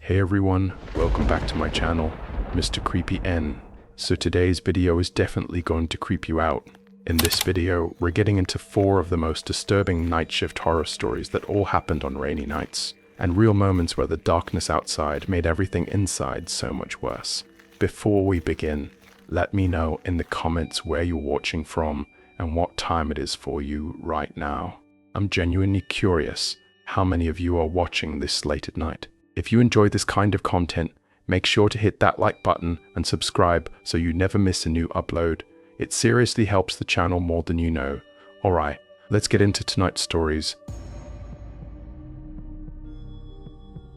Hey everyone, welcome back to my channel, MR.Creepy N. So today's video is definitely going to creep you out. In this video, we're getting into 4 of the most disturbing night shift horror stories that all happened on rainy nights, and real moments where the darkness outside made everything inside so much worse. Before we begin, let me know in the comments where you're watching from and what time it is for you right now. I'm genuinely curious how many of you are watching this late at night. If you enjoy this kind of content, make sure to hit that like button and subscribe so you never miss a new upload. It seriously helps the channel more than you know. Alright, let's get into tonight's stories.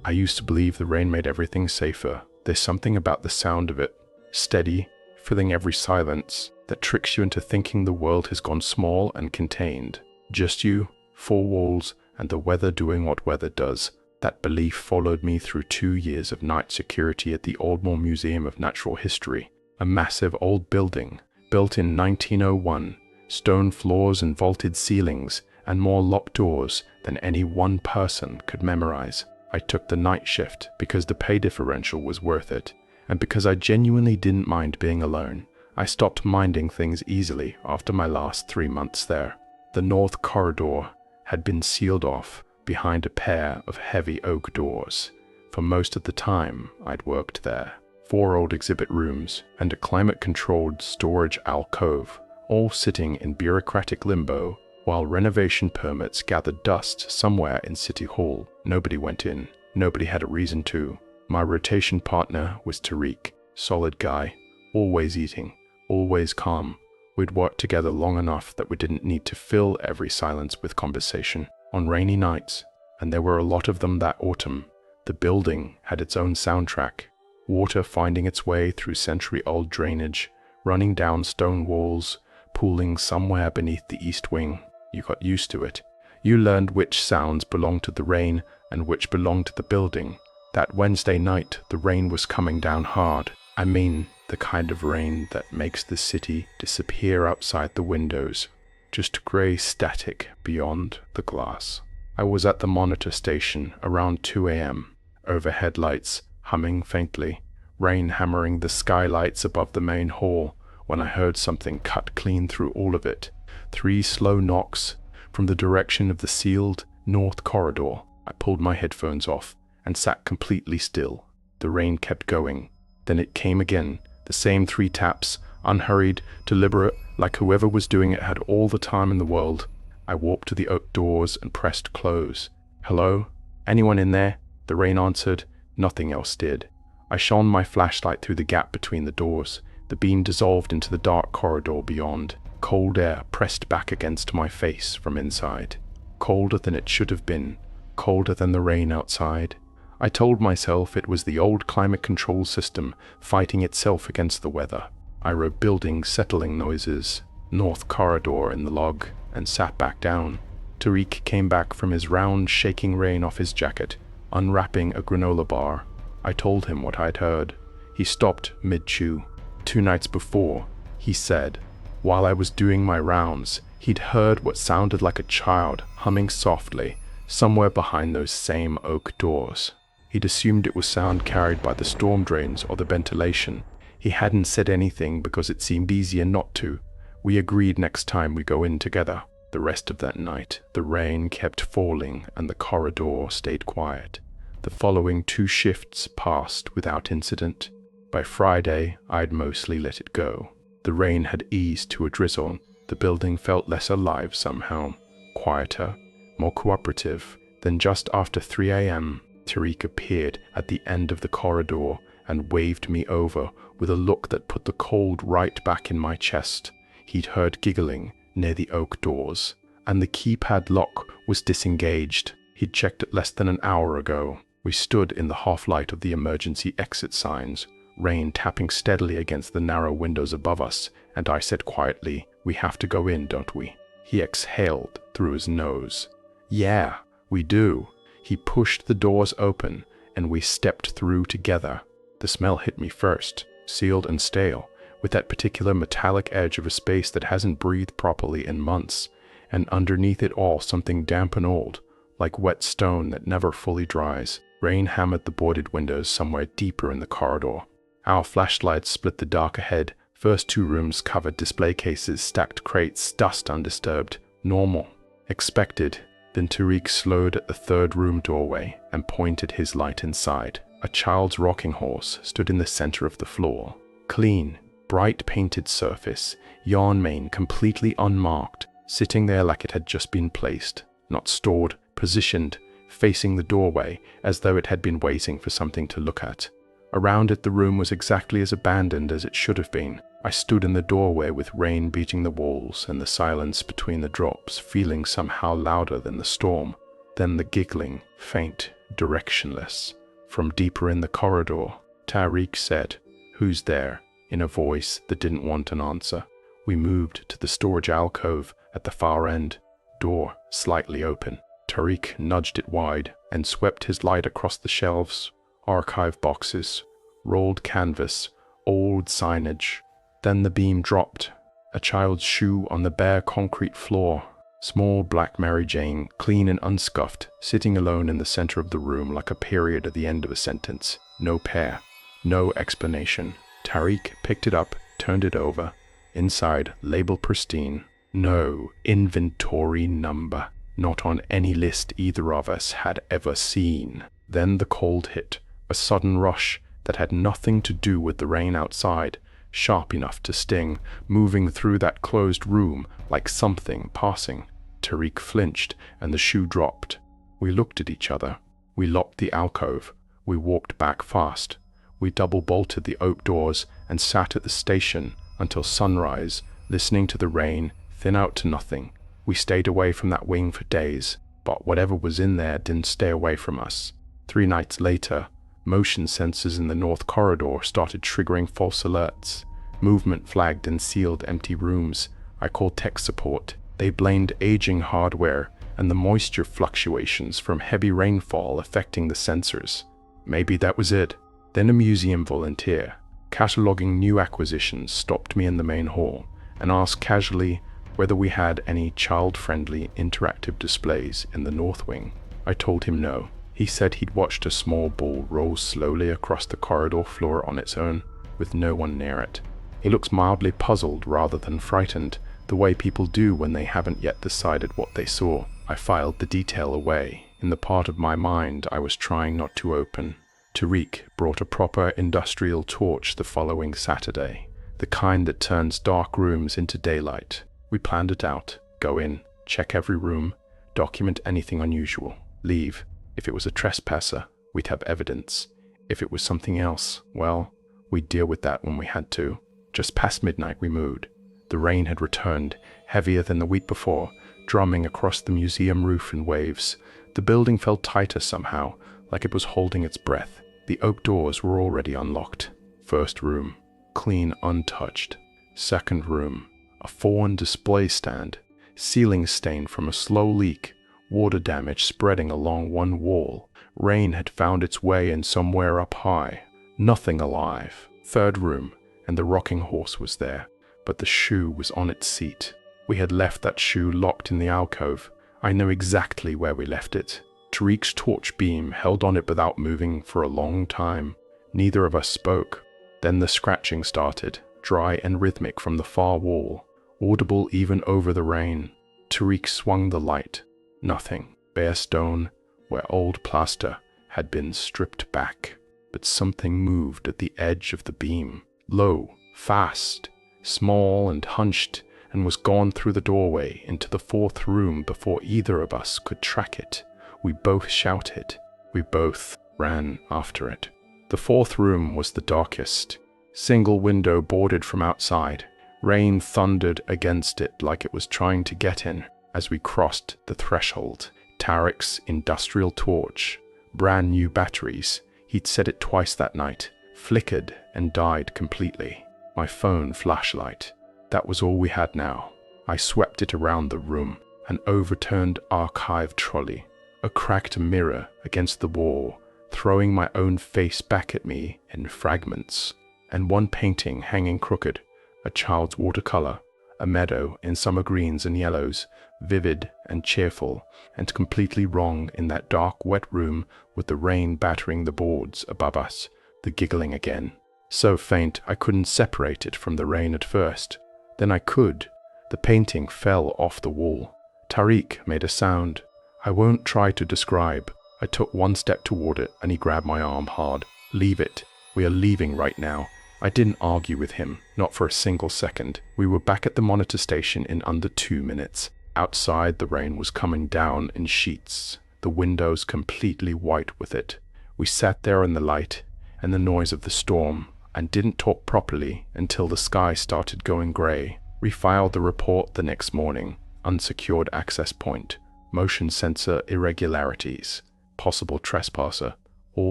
I used to believe the rain made everything safer. There's something about the sound of it, steady, filling every silence, that tricks you into thinking the world has gone small and contained. Just you, 4 walls, and the weather doing what weather does. That belief followed me through 2 years of night security at the Ardmore Museum of Natural History, a massive old building built in 1901, stone floors and vaulted ceilings, and more locked doors than any one person could memorize. I took the night shift because the pay differential was worth it, and because I genuinely didn't mind being alone. I stopped minding things easily after my last 3 months there. The north corridor had been sealed off behind a pair of heavy oak doors. For most of the time I'd worked there. 4 old exhibit rooms and a climate-controlled storage alcove, all sitting in bureaucratic limbo while renovation permits gathered dust somewhere in City Hall. Nobody went in. Nobody had a reason to. My rotation partner was Tariq. Solid guy, always eating, always calm. We'd worked together long enough that we didn't need to fill every silence with conversation. On rainy nights, and there were a lot of them that autumn, the building had its own soundtrack. Water finding its way through century-old drainage, running down stone walls, pooling somewhere beneath the east wing. You got used to it. You learned which sounds belonged to the rain and which belonged to the building. That Wednesday night, the rain was coming down hard. I mean, the kind of rain that makes the city disappear outside the windows. Just grey static beyond the glass. I was at the monitor station around 2 a.m. Overhead lights humming faintly, rain hammering the skylights above the main hall, when I heard something cut clean through all of it. 3 slow knocks from the direction of the sealed north corridor. I pulled my headphones off and sat completely still. The rain kept going. Then it came again, the same 3 taps, unhurried, deliberate, like whoever was doing it had all the time in the world. I walked to the oak doors and pressed close. Hello? Anyone in there? The rain answered. Nothing else did. I shone my flashlight through the gap between the doors. The beam dissolved into the dark corridor beyond. Cold air pressed back against my face from inside. Colder than it should have been. Colder than the rain outside. I told myself it was the old climate control system fighting itself against the weather. I wrote building settling noises, north corridor in the log, and sat back down. Tariq came back from his round, shaking rain off his jacket, unwrapping a granola bar. I told him what I'd heard. He stopped mid-chew. 2 nights before, he said, while I was doing my rounds, he'd heard what sounded like a child humming softly somewhere behind those same oak doors. He'd assumed it was sound carried by the storm drains or the ventilation. He hadn't said anything because it seemed easier not to. We agreed next time we go in together. The rest of that night, the rain kept falling and the corridor stayed quiet. The following 2 shifts passed without incident. By Friday, I'd mostly let it go. The rain had eased to a drizzle. The building felt less alive somehow. Quieter, more cooperative. Then just after 3 a.m., Tariq appeared at the end of the corridor and waved me over with a look that put the cold right back in my chest. He'd heard giggling near the oak doors, and the keypad lock was disengaged. He'd checked it less than an hour ago. We stood in the half-light of the emergency exit signs, rain tapping steadily against the narrow windows above us, and I said quietly, "We have to go in, don't we?" He exhaled through his nose. "Yeah, we do." He pushed the doors open, and we stepped through together. The smell hit me first, sealed and stale, with that particular metallic edge of a space that hasn't breathed properly in months, and underneath it all something damp and old, like wet stone that never fully dries. Rain hammered the boarded windows somewhere deeper in the corridor. Our flashlights split the dark ahead. First two rooms covered display cases, stacked crates, dust undisturbed. Normal. Expected. Then Tariq slowed at the third room doorway and pointed his light inside. A child's rocking horse stood in the center of the floor. Clean, bright painted surface, yarn mane completely unmarked, sitting there like it had just been placed, not stored, positioned, facing the doorway as though it had been waiting for something to look at. Around it the room was exactly as abandoned as it should have been. I stood in the doorway with rain beating the walls and the silence between the drops feeling somehow louder than the storm. Then the giggling, faint, directionless. From deeper in the corridor, Tariq said, "Who's there?" in a voice that didn't want an answer. We moved to the storage alcove at the far end, door slightly open. Tariq nudged it wide and swept his light across the shelves, archive boxes, rolled canvas, old signage. Then the beam dropped, a child's shoe on the bare concrete floor. Small black Mary Jane, clean and unscuffed, sitting alone in the center of the room like a period at the end of a sentence. No pair, no explanation. Tariq picked it up, turned it over. Inside, label pristine. No inventory number. Not on any list either of us had ever seen. Then the cold hit, a sudden rush that had nothing to do with the rain outside, sharp enough to sting, moving through that closed room like something passing. Tariq flinched and the shoe dropped. We looked at each other. We locked the alcove. We walked back fast. We double-bolted the oak doors and sat at the station until sunrise, listening to the rain thin out to nothing. We stayed away from that wing for days, but whatever was in there didn't stay away from us. 3 nights later, motion sensors in the north corridor started triggering false alerts. Movement flagged and sealed empty rooms. I called tech support. They blamed aging hardware and the moisture fluctuations from heavy rainfall affecting the sensors. Maybe that was it. Then a museum volunteer, cataloging new acquisitions, stopped me in the main hall and asked casually whether we had any child-friendly interactive displays in the north wing. I told him no. He said he'd watched a small ball roll slowly across the corridor floor on its own, with no one near it. He looks mildly puzzled rather than frightened, the way people do when they haven't yet decided what they saw. I filed the detail away, in the part of my mind I was trying not to open. Tariq brought a proper industrial torch the following Saturday, the kind that turns dark rooms into daylight. We planned it out. Go in, check every room, document anything unusual, leave. If it was a trespasser, we'd have evidence. If it was something else, well, we'd deal with that when we had to. Just past midnight we moved. The rain had returned, heavier than the week before, drumming across the museum roof in waves. The building felt tighter somehow, like it was holding its breath. The oak doors were already unlocked. First room, clean, untouched. Second room, a foreign display stand, ceiling stain from a slow leak, water damage spreading along one wall. Rain had found its way in somewhere up high. Nothing alive. Third room, and the rocking horse was there, but the shoe was on its seat. We had left that shoe locked in the alcove. I know exactly where we left it. Tariq's torch beam held on it without moving for a long time. Neither of us spoke. Then the scratching started, dry and rhythmic from the far wall, audible even over the rain. Tariq swung the light. Nothing. Bare stone, where old plaster had been stripped back. But something moved at the edge of the beam. Low, fast, small and hunched, and was gone through the doorway into the fourth room before either of us could track it. We both shouted. We both ran after it. The fourth room was the darkest. Single window boarded from outside. Rain thundered against it like it was trying to get in. As we crossed the threshold, Tariq's industrial torch, brand new batteries, he'd set it twice that night, flickered and died completely. My phone flashlight. That was all we had now. I swept it around the room, an overturned archive trolley, a cracked mirror against the wall, throwing my own face back at me in fragments, and one painting hanging crooked, a child's watercolor, a meadow in summer greens and yellows, vivid and cheerful, and completely wrong in that dark, wet room with the rain battering the boards above us, the giggling again. So faint I couldn't separate it from the rain at first. Then I could. The painting fell off the wall. Tariq made a sound I won't try to describe. I took one step toward it and he grabbed my arm hard. Leave it. We are leaving right now. I didn't argue with him, not for a single second. We were back at the monitor station in under 2 minutes. Outside, the rain was coming down in sheets, the windows completely white with it. We sat there in the light and the noise of the storm and didn't talk properly until the sky started going grey. Refiled the report the next morning. Unsecured access point. Motion sensor irregularities. Possible trespasser. All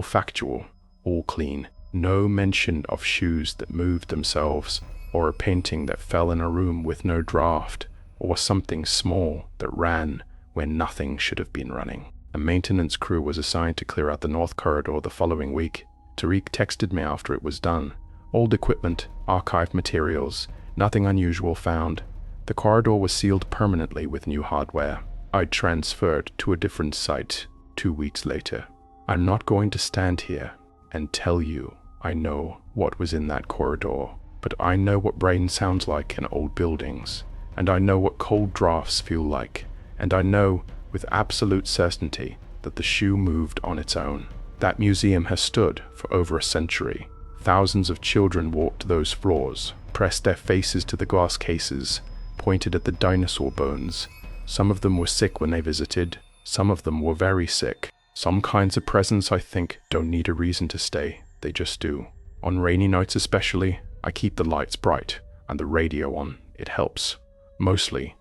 factual. All clean. No mention of shoes that moved themselves, or a painting that fell in a room with no draft, or something small that ran where nothing should have been running. A maintenance crew was assigned to clear out the north corridor the following week. Tariq texted me after it was done. Old equipment, archived materials, nothing unusual found. The corridor was sealed permanently with new hardware. I transferred to a different site 2 weeks later. I'm not going to stand here and tell you I know what was in that corridor, but I know what rain sounds like in old buildings, and I know what cold drafts feel like, and I know with absolute certainty that the shoe moved on its own. That museum has stood for over a century. Thousands of children walked those floors, pressed their faces to the glass cases, pointed at the dinosaur bones. Some of them were sick when they visited, some of them were very sick. Some kinds of presents, I think, don't need a reason to stay. They just do. On rainy nights especially, I keep the lights bright and the radio on. It helps. Mostly.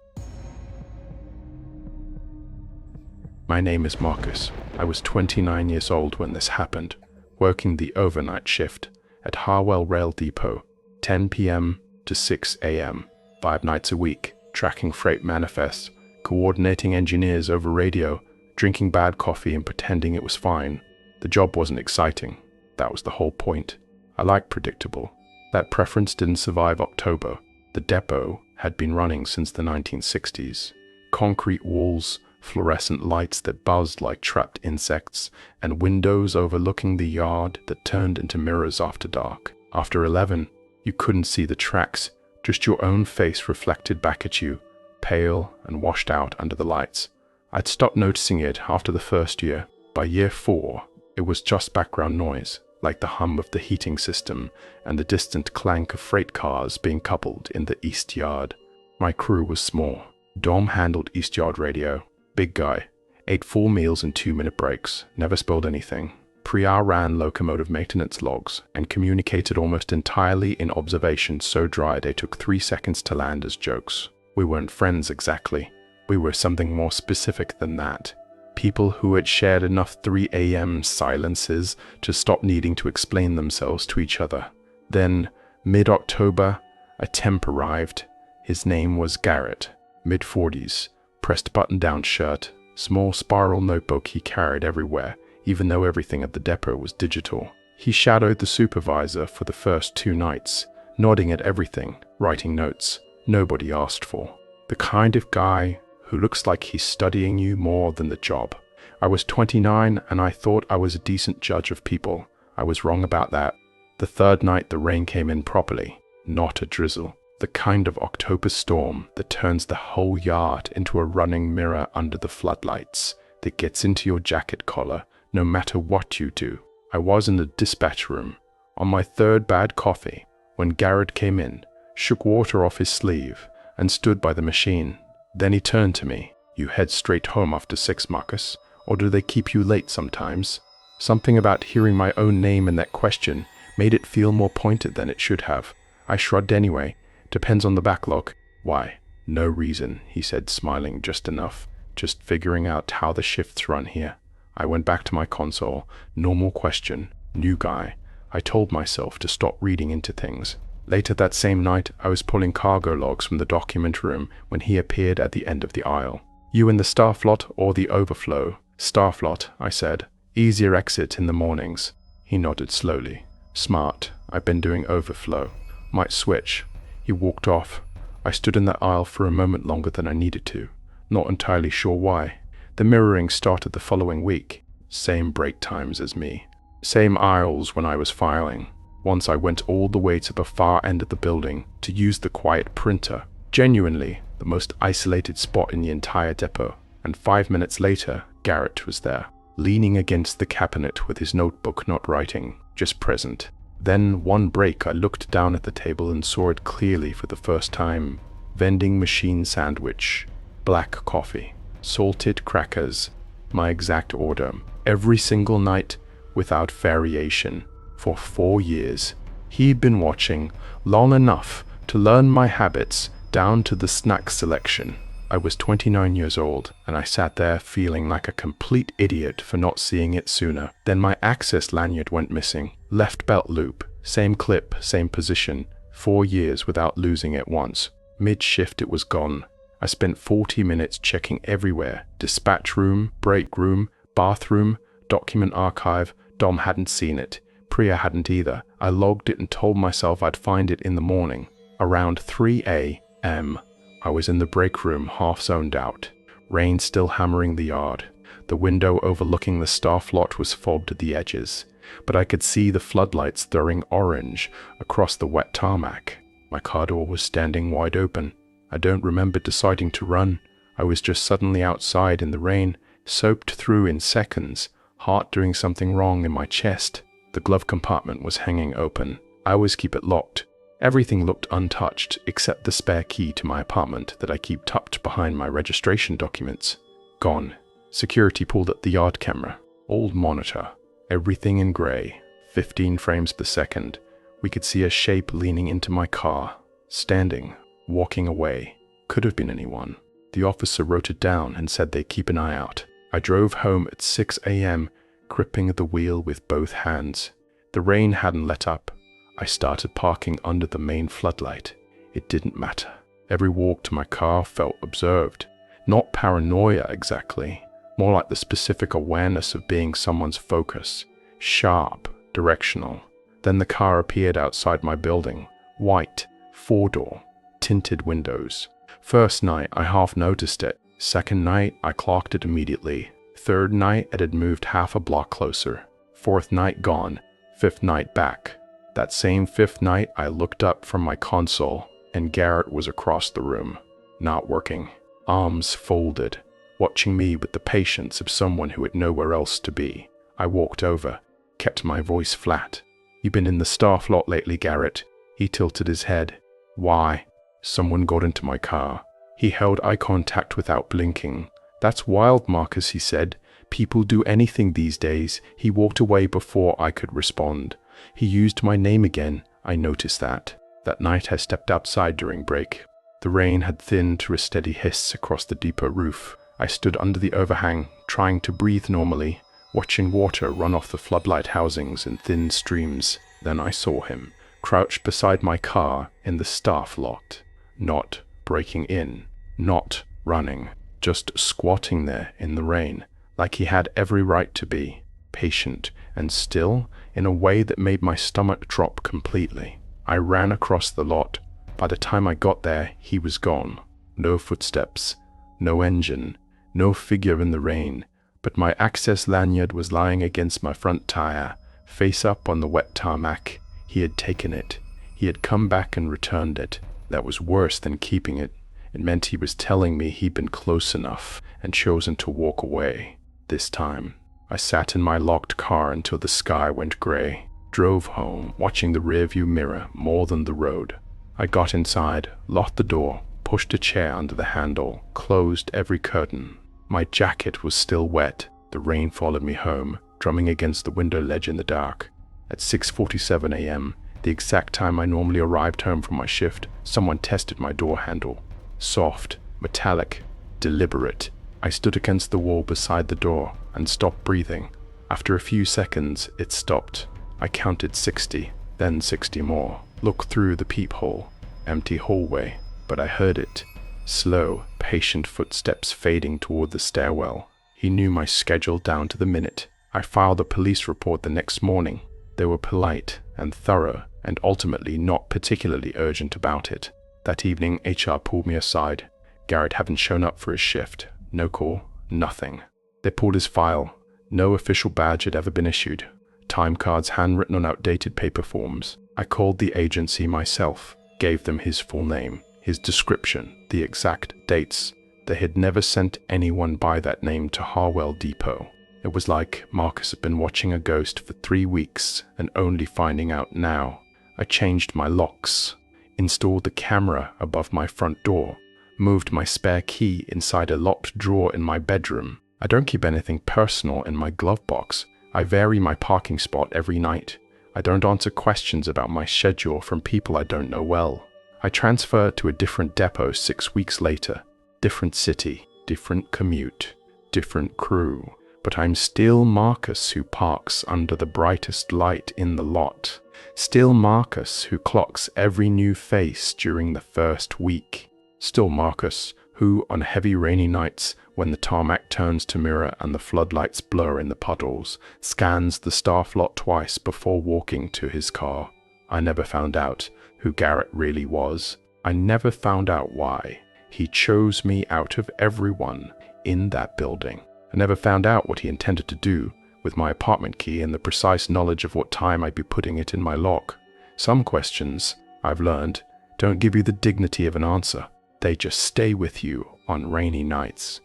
My name is Marcus. I was 29 years old when this happened, working the overnight shift at Harwell Rail Depot, 10 p.m. to 6 a.m., 5 nights a week, tracking freight manifests, coordinating engineers over radio, drinking bad coffee and pretending it was fine. The job wasn't exciting. That was the whole point. I like predictable. That preference didn't survive October. The depot had been running since the 1960s. Concrete walls, fluorescent lights that buzzed like trapped insects, and windows overlooking the yard that turned into mirrors after dark. After 11, you couldn't see the tracks, just your own face reflected back at you, pale and washed out under the lights. I'd stopped noticing it after the first year. By year 4, it was just background noise, like the hum of the heating system and the distant clank of freight cars being coupled in the East Yard. My crew was small. Dom handled East Yard radio. Big guy. Ate 4 meals and 2-minute breaks. Never spilled anything. Priya ran locomotive maintenance logs and communicated almost entirely in observations so dry they took 3 seconds to land as jokes. We weren't friends exactly. We were something more specific than that. People who had shared enough 3 a.m. silences to stop needing to explain themselves to each other. Then, mid-October, a temp arrived. His name was Garrett, mid-40s, pressed button-down shirt, small spiral notebook he carried everywhere, even though everything at the depot was digital. He shadowed the supervisor for the first 2 nights, nodding at everything, writing notes. Nobody asked for. The kind of guy who looks like he's studying you more than the job. I was 29 and I thought I was a decent judge of people. I was wrong about that. The 3rd night the rain came in properly, not a drizzle. The kind of October storm that turns the whole yard into a running mirror under the floodlights, that gets into your jacket collar no matter what you do. I was in the dispatch room, on my 3rd bad coffee, when Garrett came in, shook water off his sleeve, and stood by the machine. Then he turned to me. You head straight home after 6, Marcus, or do they keep you late sometimes? Something about hearing my own name in that question made it feel more pointed than it should have. I shrugged anyway. Depends on the backlog. Why? No reason, he said, smiling just enough. Just figuring out how the shifts run here. I went back to my console. Normal question. New guy. I told myself to stop reading into things. Later that same night, I was pulling cargo logs from the document room when he appeared at the end of the aisle. You in the staff lot or the overflow? Staff lot, I said. Easier exit in the mornings. He nodded slowly. Smart. I've been doing overflow. Might switch. He walked off. I stood in that aisle for a moment longer than I needed to. not entirely sure why. The mirroring started the following week. Same break times as me. Same aisles when I was filing. Once I went all the way to the far end of the building to use the quiet printer. Genuinely, the most isolated spot in the entire depot. And 5 minutes later, Garrett was there, leaning against the cabinet with his notebook, not writing, just present. Then, one break, I looked down at the table and saw it clearly for the first time. Vending machine sandwich, black coffee, salted crackers, my exact order, every single night, without variation, for 4 years. He'd been watching long enough to learn my habits down to the snack selection. I was 29 years old, and I sat there feeling like a complete idiot for not seeing it sooner. Then my access lanyard went missing. Left belt loop, same clip, same position, 4 years without losing it once. Mid-shift it was gone. I spent 40 minutes checking everywhere. Dispatch room, break room, bathroom, document archive. Dom hadn't seen it. Priya hadn't either. I logged it and told myself I'd find it in the morning. Around 3 a.m. I was in the break room, half zoned out. Rain still hammering the yard. The window overlooking the staff lot was fogged at the edges, but I could see the floodlights throwing orange across the wet tarmac. My car door was standing wide open. I don't remember deciding to run. I was just suddenly outside in the rain, soaked through in seconds, heart doing something wrong in my chest. The glove compartment was hanging open. I always keep it locked. Everything looked untouched except the spare key to my apartment that I keep tucked behind my registration documents. Gone. Security pulled at the yard camera. Old monitor. Everything in grey. 15 frames per second. We could see a shape leaning into my car. Standing. Walking away. Could have been anyone. The officer wrote it down and said they'd keep an eye out. I drove home at 6 a.m., gripping the wheel with both hands. The rain hadn't let up. I started parking under the main floodlight. It didn't matter. Every walk to my car felt observed. Not paranoia exactly, more like the specific awareness of being someone's focus. Sharp, directional. Then the car appeared outside my building. White, 4-door, tinted windows. First night, I half noticed it. Second night, I clocked it immediately. Third night, it had moved half a block closer. Fourth night, gone. Fifth night, back. That same fifth night, I looked up from my console, and Garrett was across the room, not working, arms folded, watching me with the patience of someone who had nowhere else to be. I walked over, kept my voice flat. "You been in the staff lot lately, Garrett?" He tilted his head. "Why?" "Someone got into my car." He held eye contact without blinking. "That's wild, Marcus," he said. "People do anything these days." He walked away before I could respond. He used my name again. I noticed that. That night I stepped outside during break. The rain had thinned to a steady hiss across the depot roof. I stood under the overhang, trying to breathe normally, watching water run off the floodlight housings in thin streams. Then I saw him, crouched beside my car in the staff lot. Not breaking in, not running, just squatting there in the rain, like he had every right to be, patient and still, in a way that made my stomach drop completely. I ran across the lot. By the time I got there, he was gone. No footsteps, no engine, no figure in the rain, but my access lanyard was lying against my front tire, face up on the wet tarmac. He had taken it. He had come back and returned it. That was worse than keeping it. It meant he was telling me he'd been close enough and chosen to walk away. This time, I sat in my locked car until the sky went gray, drove home, watching the rearview mirror more than the road. I got inside, locked the door, pushed a chair under the handle, closed every curtain. My jacket was still wet. The rain followed me home, drumming against the window ledge in the dark. At 6:47 a.m., the exact time I normally arrived home from my shift, someone tested my door handle. Soft, metallic, deliberate. I stood against the wall beside the door and stopped breathing. After a few seconds, it stopped. I counted 60, then 60 more. Looked through the peephole. Empty hallway, but I heard it. Slow, patient footsteps fading toward the stairwell. He knew my schedule down to the minute. I filed a police report the next morning. They were polite and thorough and ultimately not particularly urgent about it. That evening, HR pulled me aside. Garrett hadn't shown up for his shift. No call, nothing. They pulled his file. No official badge had ever been issued. Time cards handwritten on outdated paper forms. I called the agency myself, gave them his full name, his description, the exact dates. They had never sent anyone by that name to Harwell Depot. It was like Marcus had been watching a ghost for 3 weeks and only finding out now. I changed my locks, installed the camera above my front door, moved my spare key inside a locked drawer in my bedroom. I don't keep anything personal in my glove box. I vary my parking spot every night. I don't answer questions about my schedule from people I don't know well. I transfer to a different depot 6 weeks later. Different city, different commute, different crew. But I'm still Marcus who parks under the brightest light in the lot. Still Marcus who clocks every new face during the first week. Still Marcus who, on heavy rainy nights, when the tarmac turns to mirror and the floodlights blur in the puddles, scans the staff lot twice before walking to his car. I never found out who Garrett really was. I never found out why. He chose me out of everyone in that building. I never found out what he intended to do with my apartment key and the precise knowledge of what time I'd be putting it in my lock. Some questions, I've learned, don't give you the dignity of an answer. They just stay with you on rainy nights.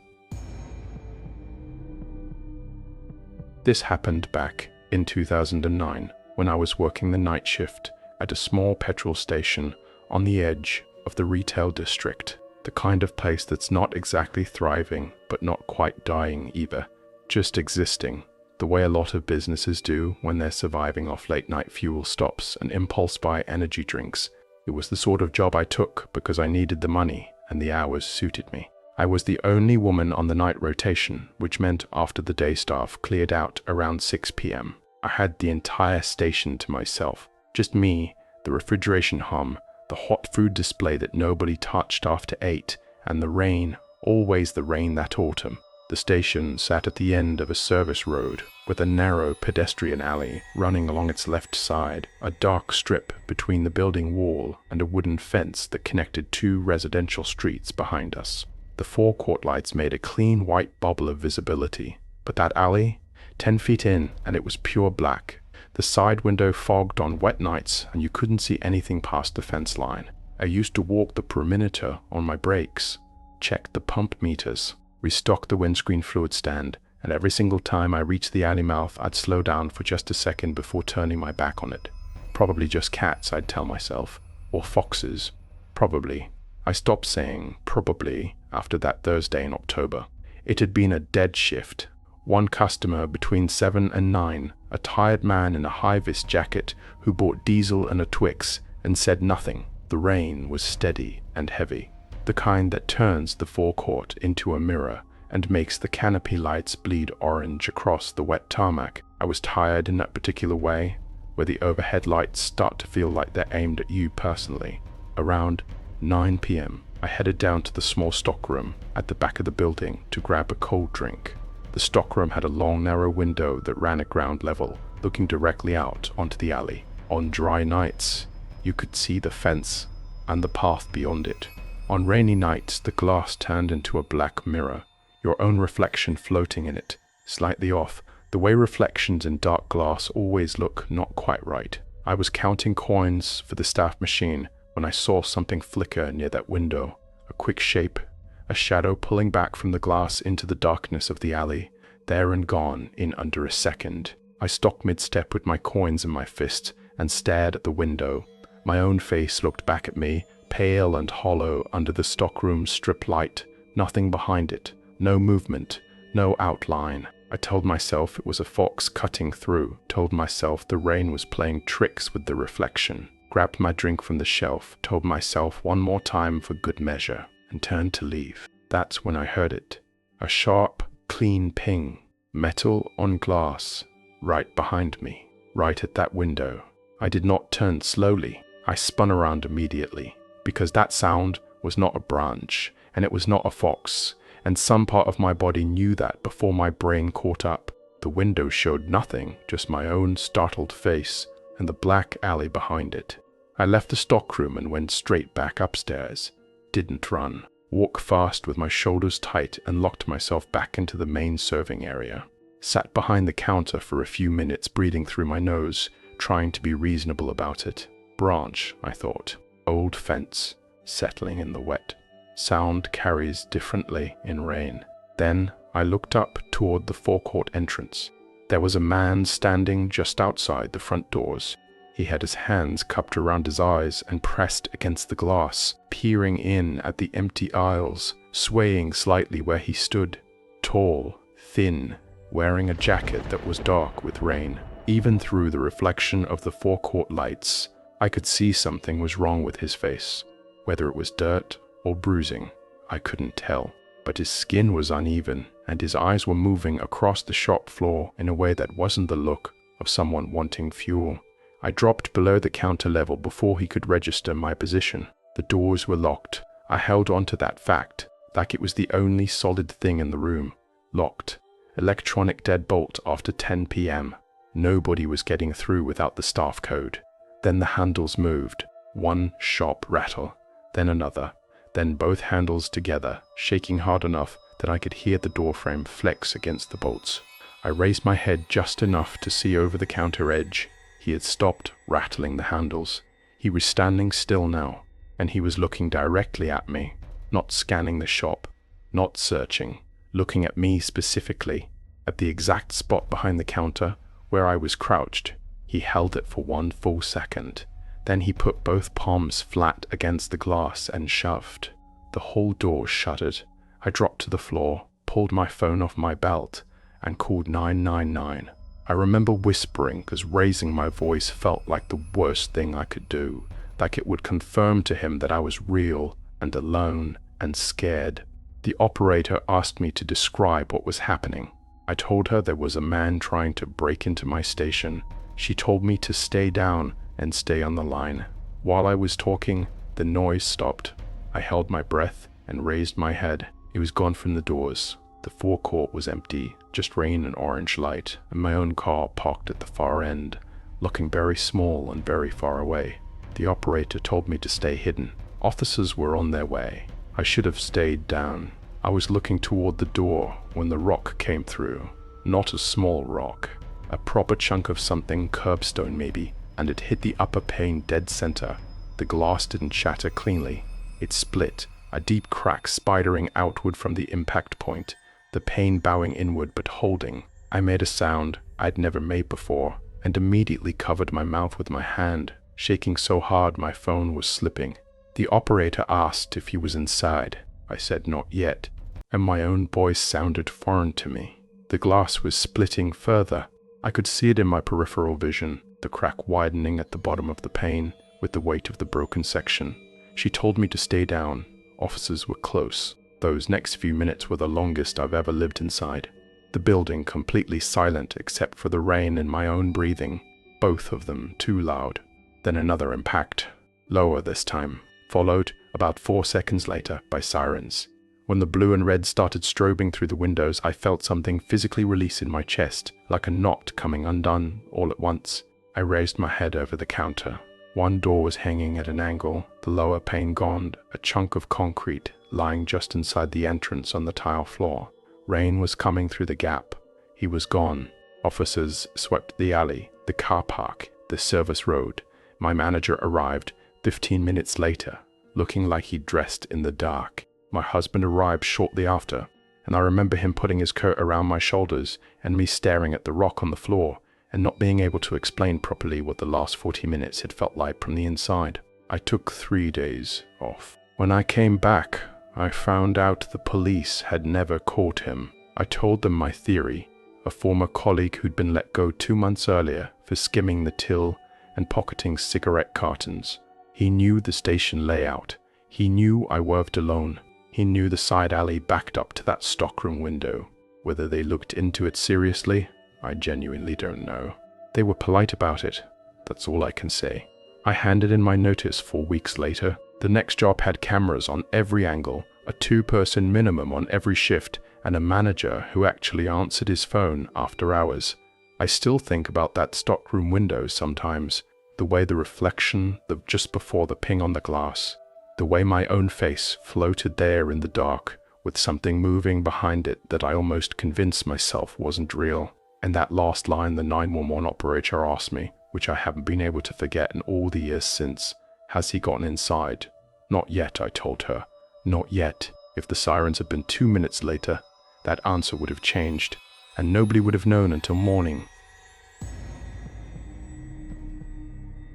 This happened back in 2009 when I was working the night shift at a small petrol station on the edge of the retail district. The kind of place that's not exactly thriving, but not quite dying either, just existing, the way a lot of businesses do when they're surviving off late-night fuel stops and impulse buy energy drinks. It was the sort of job I took because I needed the money and the hours suited me. I was the only woman on the night rotation, which meant after the day staff cleared out around 6 p.m., I had the entire station to myself. Just me, the refrigeration hum, the hot food display that nobody touched after 8, and the rain, always the rain that autumn. The station sat at the end of a service road with a narrow pedestrian alley running along its left side, a dark strip between the building wall and a wooden fence that connected 2 residential streets behind us. The forecourt lights made a clean white bubble of visibility, but that alley, 10 feet in, and it was pure black. The side window fogged on wet nights, and you couldn't see anything past the fence line. I used to walk the perimeter on my brakes, check the pump meters, restock the windscreen fluid stand, and every single time I reached the alley mouth, I'd slow down for just a second before turning my back on it. Probably just cats, I'd tell myself, or foxes. Probably. I stopped saying probably after that Thursday in October. It had been a dead shift. One customer between 7 and 9, a tired man in a high-vis jacket who bought diesel and a Twix and said nothing. The rain was steady and heavy, the kind that turns the forecourt into a mirror and makes the canopy lights bleed orange across the wet tarmac. I was tired in that particular way, where the overhead lights start to feel like they're aimed at you personally. Around 9 p.m., I headed down to the small stockroom at the back of the building to grab a cold drink. The stockroom had a long, narrow window that ran at ground level, looking directly out onto the alley. On dry nights, you could see the fence and the path beyond it. On rainy nights, the glass turned into a black mirror, your own reflection floating in it, slightly off, the way reflections in dark glass always look not quite right. I was counting coins for the staff machine when I saw something flicker near that window, a quick shape, a shadow pulling back from the glass into the darkness of the alley, there and gone in under a second. I stopped mid-step with my coins in my fist and stared at the window. My own face looked back at me, pale and hollow under the stockroom's strip light, nothing behind it, no movement, no outline. I told myself it was a fox cutting through, told myself the rain was playing tricks with the reflection, grabbed my drink from the shelf, told myself one more time for good measure, and turned to leave. That's when I heard it. A sharp, clean ping, metal on glass, right behind me, right at that window. I did not turn slowly. I spun around immediately, because that sound was not a branch, and it was not a fox, and some part of my body knew that before my brain caught up. The window showed nothing, just my own startled face and the black alley behind it. I left the stockroom and went straight back upstairs. Didn't run. walked fast with my shoulders tight, and locked myself back into the main serving area. Sat behind the counter for a few minutes, breathing through my nose, trying to be reasonable about it. Branch, I thought. Old fence, settling in the wet. Sound carries differently in rain. Then I looked up toward the forecourt entrance. There was a man standing just outside the front doors. He had his hands cupped around his eyes and pressed against the glass, peering in at the empty aisles, swaying slightly where he stood. Tall, thin, wearing a jacket that was dark with rain. Even through the reflection of the forecourt lights, I could see something was wrong with his face. Whether it was dirt or bruising, I couldn't tell. But his skin was uneven, and his eyes were moving across the shop floor in a way that wasn't the look of someone wanting fuel. I dropped below the counter level before he could register my position. The doors were locked. I held on to that fact, like it was the only solid thing in the room. Locked. Electronic deadbolt after 10 p.m. Nobody was getting through without the staff code. Then the handles moved. One sharp rattle, then another, then both handles together, shaking hard enough that I could hear the door frame flex against the bolts. I raised my head just enough to see over the counter edge. He had stopped rattling the handles. He was standing still now, and he was looking directly at me, not scanning the shop, not searching, looking at me specifically, at the exact spot behind the counter where I was crouched. He held it for one full second. Then he put both palms flat against the glass and shoved. The whole door shuddered. I dropped to the floor, pulled my phone off my belt, and called 999. I remember whispering because raising my voice felt like the worst thing I could do, like it would confirm to him that I was real and alone and scared. The operator asked me to describe what was happening. I told her there was a man trying to break into my station. She told me to stay down and stay on the line. While I was talking, the noise stopped. I held my breath and raised my head. It was gone from the doors. The forecourt was empty, just rain and orange light, and my own car parked at the far end, looking very small and very far away. The operator told me to stay hidden. Officers were on their way. I should have stayed down. I was looking toward the door when the rock came through. Not a small rock. A proper chunk of something, curbstone maybe, and it hit the upper pane dead center. The glass didn't shatter cleanly. It split, a deep crack spidering outward from the impact point, the pane bowing inward but holding. I made a sound I'd never made before, and immediately covered my mouth with my hand, shaking so hard my phone was slipping. The operator asked if he was inside. I said not yet, and my own voice sounded foreign to me. The glass was splitting further. I could see it in my peripheral vision, the crack widening at the bottom of the pane with the weight of the broken section. She told me to stay down. Officers were close. Those next few minutes were the longest I've ever lived inside. The building completely silent except for the rain and my own breathing, both of them too loud. Then another impact, lower this time, followed about 4 seconds later by sirens. When the blue and red started strobing through the windows, I felt something physically release in my chest, like a knot coming undone all at once. I raised my head over the counter. One door was hanging at an angle, the lower pane gone, a chunk of concrete lying just inside the entrance on the tile floor. Rain was coming through the gap. He was gone. Officers swept the alley, the car park, the service road. My manager arrived 15 minutes later, looking like he'd dressed in the dark. My husband arrived shortly after, and I remember him putting his coat around my shoulders and me staring at the rock on the floor and not being able to explain properly what the last 40 minutes had felt like from the inside. I took 3 days off. When I came back, I found out the police had never caught him. I told them my theory, a former colleague who'd been let go 2 months earlier for skimming the till and pocketing cigarette cartons. He knew the station layout. He knew I worked alone. He knew the side alley backed up to that stockroom window. Whether they looked into it seriously, I genuinely don't know. They were polite about it. That's all I can say. I handed in my notice 4 weeks later. The next job had cameras on every angle, a 2-person minimum on every shift, and a manager who actually answered his phone after hours. I still think about that stockroom window sometimes, the way the reflection, just before the ping on the glass. The way my own face floated there in the dark, with something moving behind it that I almost convinced myself wasn't real. And that last line the 911 operator asked me, which I haven't been able to forget in all the years since. Has he gotten inside? Not yet, I told her. Not yet. If the sirens had been 2 minutes later, that answer would have changed, and nobody would have known until morning.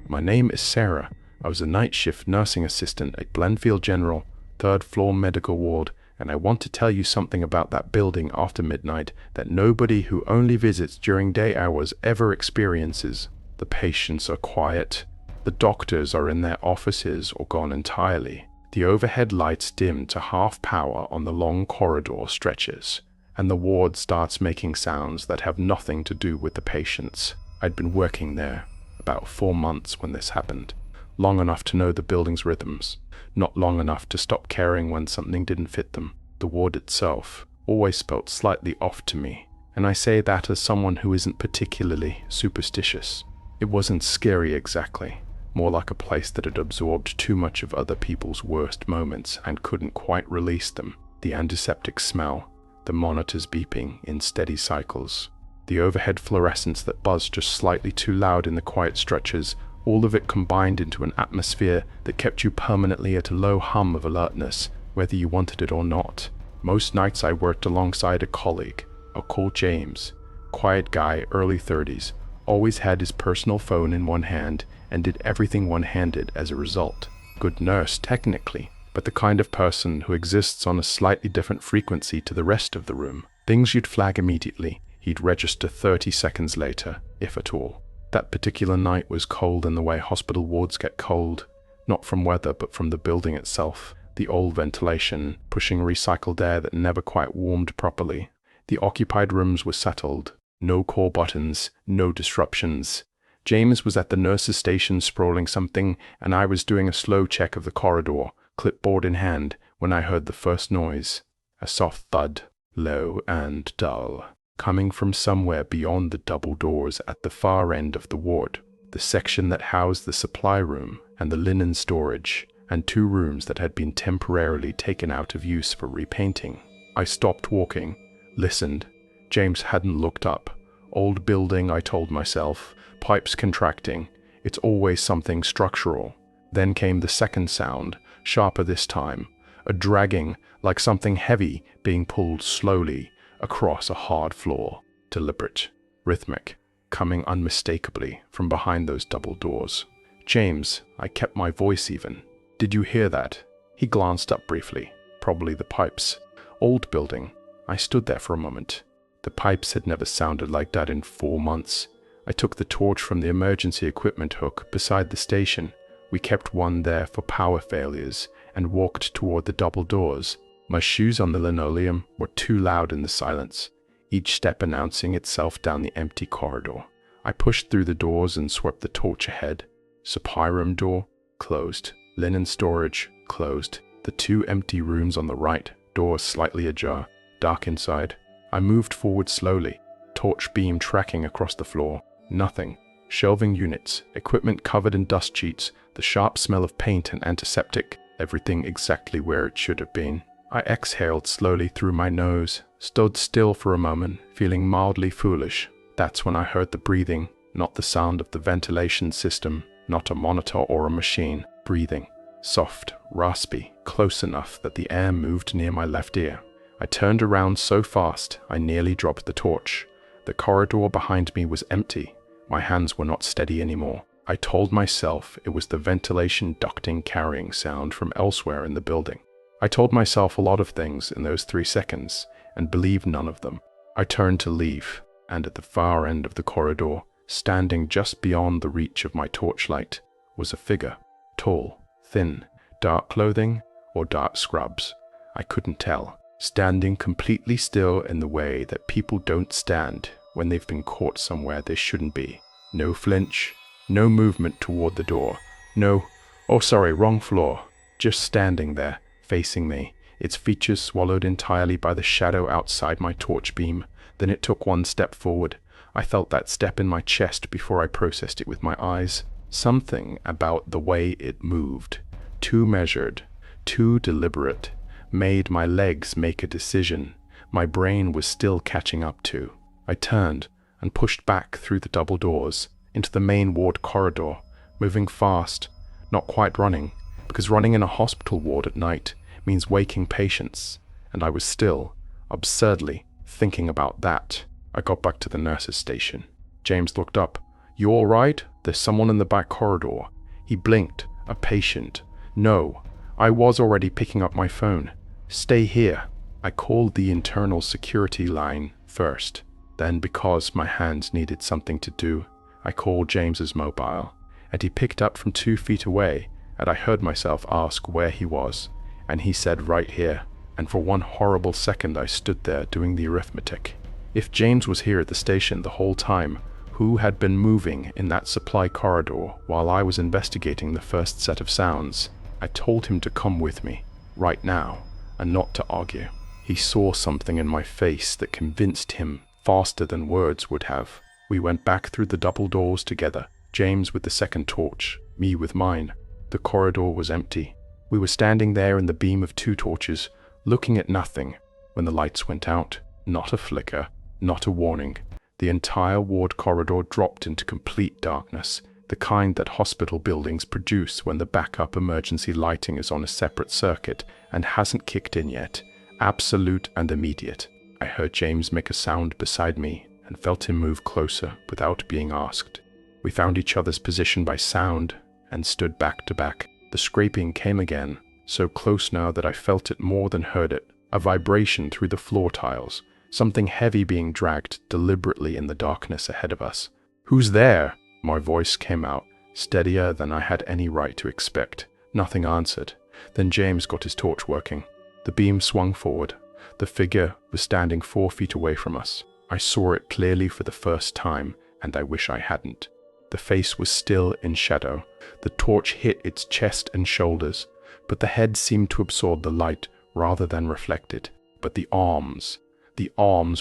My name is Sarah. I was a night shift nursing assistant at Glenfield General, 3rd floor medical ward, and I want to tell you something about that building after midnight that nobody who only visits during day hours ever experiences. The patients are quiet. The doctors are in their offices or gone entirely. The overhead lights dim to half power on the long corridor stretches, and the ward starts making sounds that have nothing to do with the patients. I'd been working there about 4 months when this happened. Long enough to know the building's rhythms, not long enough to stop caring when something didn't fit them. The ward itself always felt slightly off to me, and I say that as someone who isn't particularly superstitious. It wasn't scary exactly, more like a place that had absorbed too much of other people's worst moments and couldn't quite release them. The antiseptic smell, the monitors beeping in steady cycles, the overhead fluorescence that buzzed just slightly too loud in the quiet stretches, all of it combined into an atmosphere that kept you permanently at a low hum of alertness, whether you wanted it or not. Most nights I worked alongside a colleague. I'll call James. Quiet guy, early 30s, always had his personal phone in one hand and did everything one-handed as a result. Good nurse, technically, but the kind of person who exists on a slightly different frequency to the rest of the room. Things you'd flag immediately, he'd register 30 seconds later, if at all. That particular night was cold in the way hospital wards get cold, not from weather but from the building itself. The old ventilation, pushing recycled air that never quite warmed properly. The occupied rooms were settled. No call buttons, no disruptions. James was at the nurse's station sprawling something, and I was doing a slow check of the corridor, clipboard in hand, when I heard the first noise. A soft thud, low and dull, coming from somewhere beyond the double doors at the far end of the ward, the section that housed the supply room and the linen storage, and 2 rooms that had been temporarily taken out of use for repainting. I stopped walking, listened. James hadn't looked up. Old building, I told myself. Pipes contracting. It's always something structural. Then came the second sound, sharper this time. A dragging, like something heavy being pulled slowly across a hard floor. Deliberate, rhythmic, coming unmistakably from behind those double doors. James, I kept my voice even. Did you hear that? He glanced up briefly. Probably the pipes. Old building. I stood there for a moment. The pipes had never sounded like that in 4 months. I took the torch from the emergency equipment hook beside the station. We kept one there for power failures and walked toward the double doors. My shoes on the linoleum were too loud in the silence, each step announcing itself down the empty corridor. I pushed through the doors and swept the torch ahead. Supply room door, closed. Linen storage, closed. The 2 empty rooms on the right, doors slightly ajar, dark inside. I moved forward slowly, torch beam tracking across the floor. Nothing. Shelving units, equipment covered in dust sheets, the sharp smell of paint and antiseptic, everything exactly where it should have been. I exhaled slowly through my nose, stood still for a moment, feeling mildly foolish. That's when I heard the breathing, not the sound of the ventilation system, not a monitor or a machine. Breathing. Soft, raspy, close enough that the air moved near my left ear. I turned around so fast I nearly dropped the torch. The corridor behind me was empty. My hands were not steady anymore. I told myself it was the ventilation ducting carrying sound from elsewhere in the building. I told myself a lot of things in those 3 seconds, and believed none of them. I turned to leave, and at the far end of the corridor, standing just beyond the reach of my torchlight, was a figure. Tall, thin, dark clothing, or dark scrubs. I couldn't tell. Standing completely still in the way that people don't stand when they've been caught somewhere they shouldn't be. No flinch, no movement toward the door. No, oh sorry, wrong floor. Just standing there, facing me, its features swallowed entirely by the shadow outside my torch beam. Then it took 1 step forward. I felt that step in my chest before I processed it with my eyes. Something about the way it moved. Too measured, too deliberate, made my legs make a decision my brain was still catching up to. I turned and pushed back through the double doors into the main ward corridor, moving fast, not quite running, because running in a hospital ward at night means waking patients, and I was still, absurdly, thinking about that. I got back to the nurse's station. James looked up. "You all right? There's someone in the back corridor." He blinked. "A patient." "No, I was already picking up my phone." "Stay here." I called the internal security line first. Then, because my hands needed something to do, I called James's mobile, and he picked up from 2 feet away, and I heard myself ask where he was, and he said right here, and for one horrible second I stood there doing the arithmetic. If James was here at the station the whole time, who had been moving in that supply corridor while I was investigating the first set of sounds? I told him to come with me, right now, and not to argue. He saw something in my face that convinced him faster than words would have. We went back through the double doors together, James with the second torch, me with mine. The corridor was empty. We were standing there in the beam of 2 torches, looking at nothing, when the lights went out. Not a flicker, not a warning. The entire ward corridor dropped into complete darkness, the kind that hospital buildings produce when the backup emergency lighting is on a separate circuit and hasn't kicked in yet. Absolute and immediate. I heard James make a sound beside me and felt him move closer without being asked. We found each other's position by sound and stood back to back. The scraping came again, so close now that I felt it more than heard it. A vibration through the floor tiles, something heavy being dragged deliberately in the darkness ahead of us. "Who's there?" My voice came out, steadier than I had any right to expect. Nothing answered. Then James got his torch working. The beam swung forward. The figure was standing 4 feet away from us. I saw it clearly for the first time, and I wish I hadn't. The face was still in shadow. The torch hit its chest and shoulders, but the head seemed to absorb the light rather than reflect it. But the arms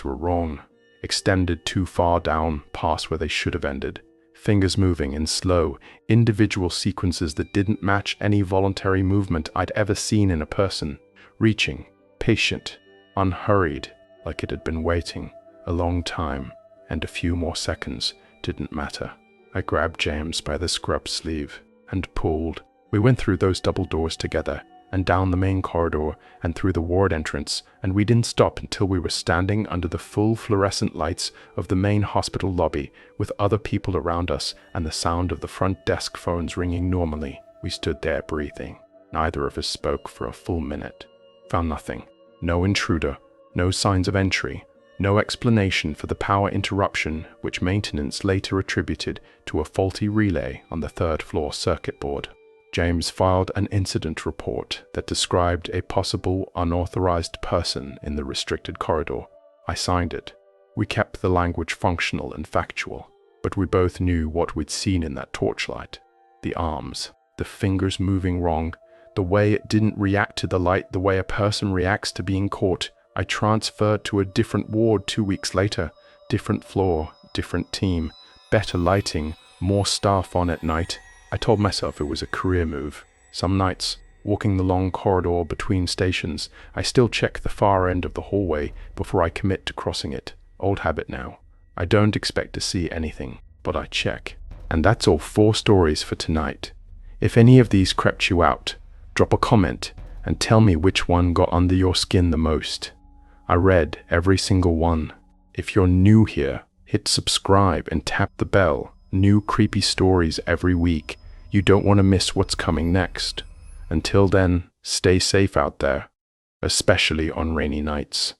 were wrong, extended too far down past where they should have ended. Fingers moving in slow, individual sequences that didn't match any voluntary movement I'd ever seen in a person. Reaching, patient, unhurried, like it had been waiting a long time, and a few more seconds didn't matter. I grabbed James by the scrub sleeve and pulled. We went through those double doors together, and down the main corridor and through the ward entrance, and we didn't stop until we were standing under the full fluorescent lights of the main hospital lobby with other people around us and the sound of the front desk phones ringing normally. We stood there breathing. Neither of us spoke for a full minute. Found nothing. No intruder, no signs of entry, no explanation for the power interruption which maintenance later attributed to a faulty relay on the 3rd floor circuit board. James filed an incident report that described a possible unauthorized person in the restricted corridor. I signed it. We kept the language functional and factual, but we both knew what we'd seen in that torchlight. The arms, the fingers moving wrong, the way it didn't react to the light the way a person reacts to being caught. I transferred to a different ward 2 weeks later. Different floor, different team, better lighting, more staff on at night. I told myself it was a career move. Some nights, walking the long corridor between stations, I still check the far end of the hallway before I commit to crossing it. Old habit now. I don't expect to see anything, but I check. And that's all 4 stories for tonight. If any of these crept you out, drop a comment and tell me which one got under your skin the most. I read every single one. If you're new here, hit subscribe and tap the bell. New creepy stories every week. You don't want to miss what's coming next. Until then, stay safe out there, especially on rainy nights.